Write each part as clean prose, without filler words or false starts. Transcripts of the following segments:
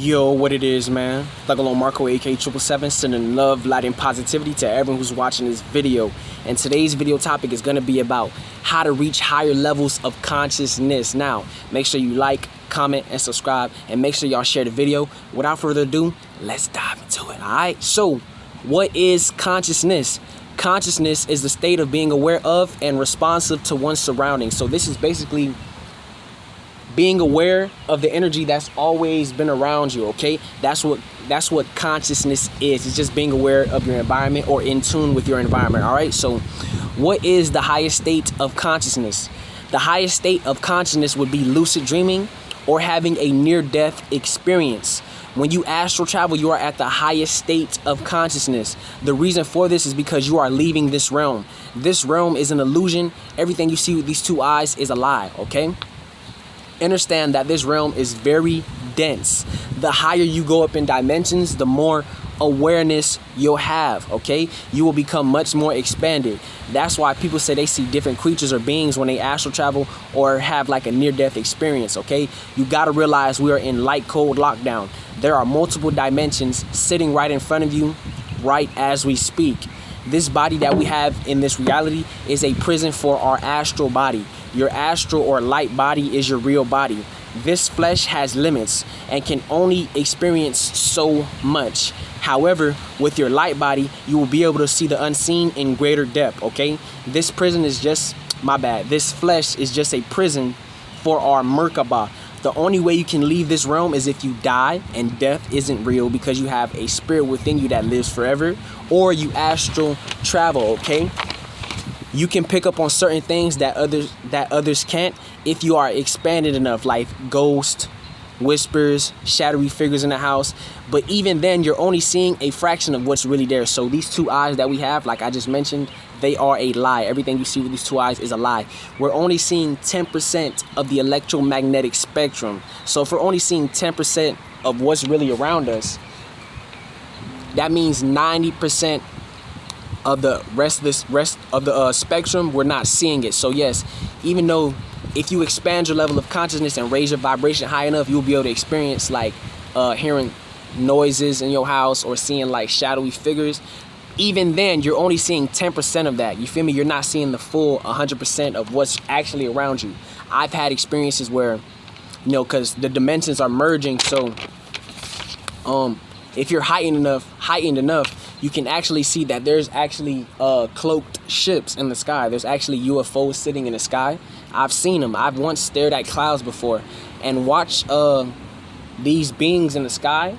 Yo, what it is, man? Thuggalone Marco, aka 777, sending love, light, and positivity to everyone who's watching this video. And today's video topic is going to be about how to reach higher levels of consciousness. Now, make sure you like, comment, and subscribe, and make sure y'all share the video. Without further ado, let's dive into it, alright? So, what is consciousness? Consciousness is the state of being aware of and responsive to one's surroundings. So this is basically being aware of the energy that's always been around you, okay? That's what consciousness is. It's just being aware of your environment or in tune with your environment, all right? So what is the highest state of consciousness? The highest state of consciousness would be lucid dreaming or having a near-death experience. When you astral travel, you are at the highest state of consciousness. The reason for this is because you are leaving this realm. This realm is an illusion. Everything you see with these two eyes is a lie, okay? Understand that this realm is very dense. The higher you go up in dimensions, the more awareness you'll have, okay? You will become much more expanded. That's why people say they see different creatures or beings when they astral travel or have like a near-death experience, okay? You gotta realize we are in light code lockdown. There are multiple dimensions sitting right in front of you right as we speak. This body that we have in this reality is a prison for our astral body. Your astral or light body is your real body. This flesh has limits and can only experience so much. However, with your light body, you will be able to see the unseen in greater depth, okay? This prison is just, this flesh is just a prison for our Merkaba. The only way you can leave this realm is if you die and death isn't real because you have a spirit within you that lives forever, or you astral travel, okay? You can pick up on certain things that others can't if you are expanded enough, like ghosts, whispers, shadowy figures in the house. But even then, you're only seeing a fraction of what's really there. So these two eyes that we have, like I just mentioned, they are a lie. Everything you see with these two eyes is a lie. We're only seeing 10% of the electromagnetic spectrum. So if we're only seeing 10% of what's really around us, that means 90% of the rest of the spectrum, we're not seeing it. So yes, even though if you expand your level of consciousness and raise your vibration high enough, you'll be able to experience like hearing noises in your house or seeing like shadowy figures. Even then, you're only seeing 10% of that. You feel me? You're not seeing the full 100% of what's actually around you. I've had experiences where, you know, because the dimensions are merging. So if you're heightened enough, you can actually see that there's actually cloaked ships in the sky. There's actually UFOs sitting in the sky. I've seen them. I've once stared at clouds before and watched these beings in the sky.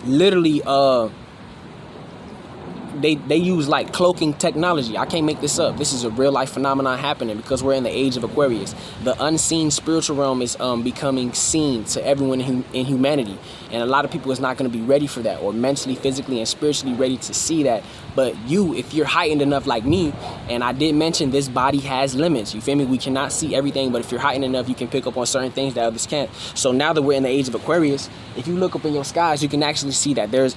Literally, they use like cloaking technology. I can't make this up. This is a real life phenomenon happening because we're in the age of Aquarius. The unseen spiritual realm is becoming seen to everyone in humanity. And a lot of people is not going to be ready for that, or mentally, physically, and spiritually ready to see that. But you, if you're heightened enough like me, and I did mention this body has limits, you feel me? We cannot see everything, but if you're heightened enough, you can pick up on certain things that others can't. So now that we're in the age of Aquarius, if you look up in your skies, you can actually see that there's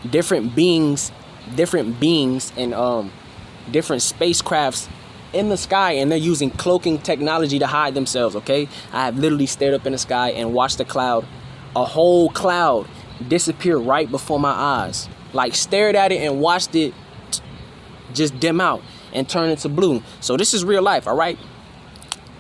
different beings and different spacecrafts in the sky, and they're using cloaking technology to hide themselves, okay? I have literally stared up in the sky and watched a whole cloud disappear right before my eyes. Like stared at it and watched it just dim out and turn into blue. So this is real life, all right?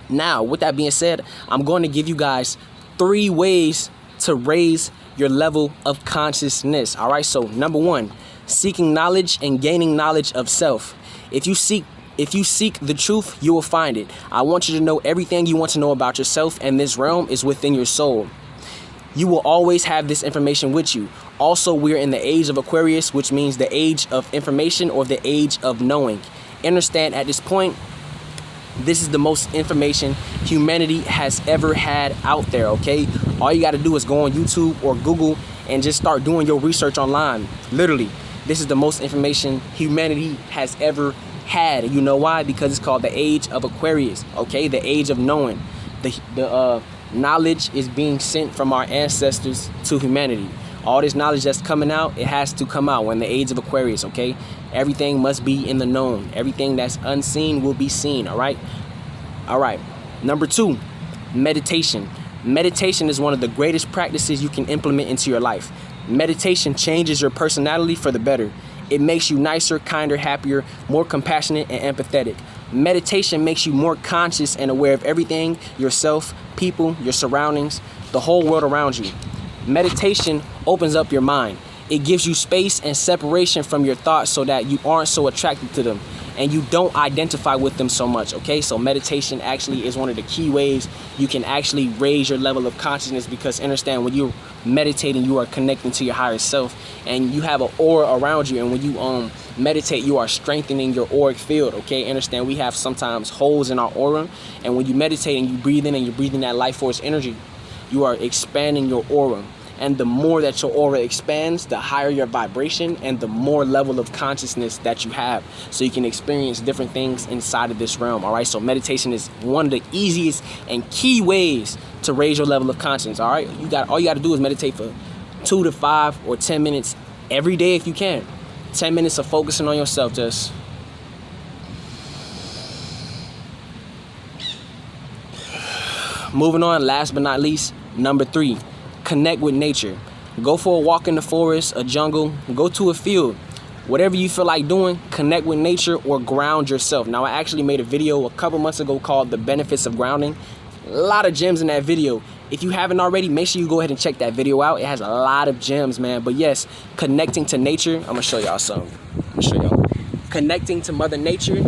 Now, with that being said, I'm going to give you guys 3 ways to raise your level of consciousness, all right? So number 1, seeking knowledge and gaining knowledge of self. If you seek the truth, you will find it. I want you to know everything you want to know about yourself, and this realm is within your soul. You will always have this information with you. Also, we're in the age of Aquarius, which means the age of information or the age of knowing. Understand, at this point, this is the most information humanity has ever had out there, okay? All you got to do is go on YouTube or Google and just start doing your research online. Literally, this is the most information humanity has ever had. You know why? Because it's called the age of Aquarius, okay? The age of knowing. The knowledge is being sent from our ancestors to humanity. All this knowledge that's coming out, it has to come out when the age of Aquarius, okay? Everything must be in the known. Everything that's unseen will be seen, all right? All right. Number 2, meditation. Meditation is one of the greatest practices you can implement into your life. Meditation changes your personality for the better. It makes you nicer, kinder, happier, more compassionate, and empathetic. Meditation makes you more conscious and aware of everything, yourself, people, your surroundings, the whole world around you. Meditation opens up your mind. It gives you space and separation from your thoughts so that you aren't so attracted to them and you don't identify with them so much, okay? So meditation actually is one of the key ways you can actually raise your level of consciousness, because understand, when you're meditating, you are connecting to your higher self and you have an aura around you, and when you meditate, you are strengthening your auric field, okay? Understand, we have sometimes holes in our aura, and when you meditate and you breathe in and you're breathing that life force energy, you are expanding your aura. And the more that your aura expands, the higher your vibration and the more level of consciousness that you have, so you can experience different things inside of this realm. All right, so meditation is one of the easiest and key ways to raise your level of consciousness. All right, all you got to do is meditate for 2 to 5 or 10 minutes every day if you can. 10 minutes of focusing on yourself. Just moving on, last but not least, number 3. Connect with nature. Go for a walk in the forest, a jungle, go to a field. Whatever you feel like doing, connect with nature or ground yourself. Now, I actually made a video a couple months ago called The Benefits of Grounding. A lot of gems in that video. If you haven't already, make sure you go ahead and check that video out. It has a lot of gems, man. But yes, connecting to nature. I'm gonna show y'all something. Connecting to Mother Nature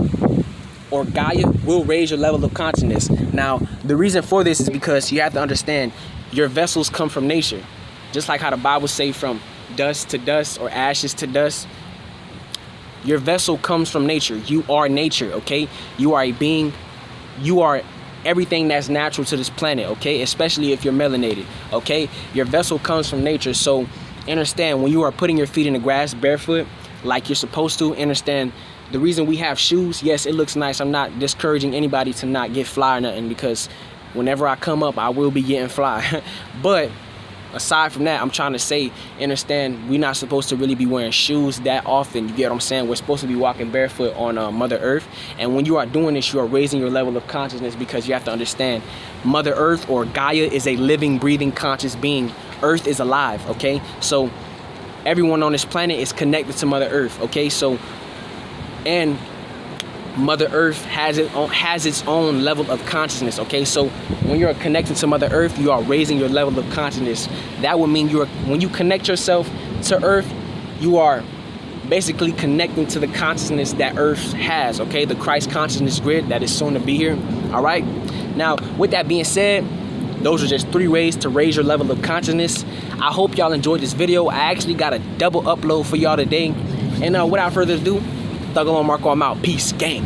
or Gaia will raise your level of consciousness. Now, the reason for this is because you have to understand, your vessels come from nature. Just like how the Bible say, from dust to dust or ashes to dust. Your vessel comes from nature. You are nature, okay? You are a being. You are everything that's natural to this planet, okay? Especially if you're melanated, okay? Your vessel comes from nature. So understand, when you are putting your feet in the grass barefoot like you're supposed to, understand the reason we have shoes. Yes, it looks nice. I'm not discouraging anybody to not get fly or nothing, because whenever I come up, I will be getting fly. But aside from that, I'm trying to say, understand, we're not supposed to really be wearing shoes that often. You get what I'm saying? We're supposed to be walking barefoot on Mother Earth. And when you are doing this, you are raising your level of consciousness, because you have to understand, Mother Earth or Gaia is a living, breathing, conscious being. Earth is alive, okay? So everyone on this planet is connected to Mother Earth, okay? So, and Mother Earth has its own level of consciousness, okay? So when you're connected to Mother Earth, you are raising your level of consciousness. That would mean when you connect yourself to Earth, you are basically connecting to the consciousness that Earth has, okay? The Christ consciousness grid that is soon to be here, all right? Now, with that being said, those are just 3 ways to raise your level of consciousness. I hope y'all enjoyed this video. I actually got a double upload for y'all today. And without further ado, Thug Alone Marco, I'm out. Peace, gang.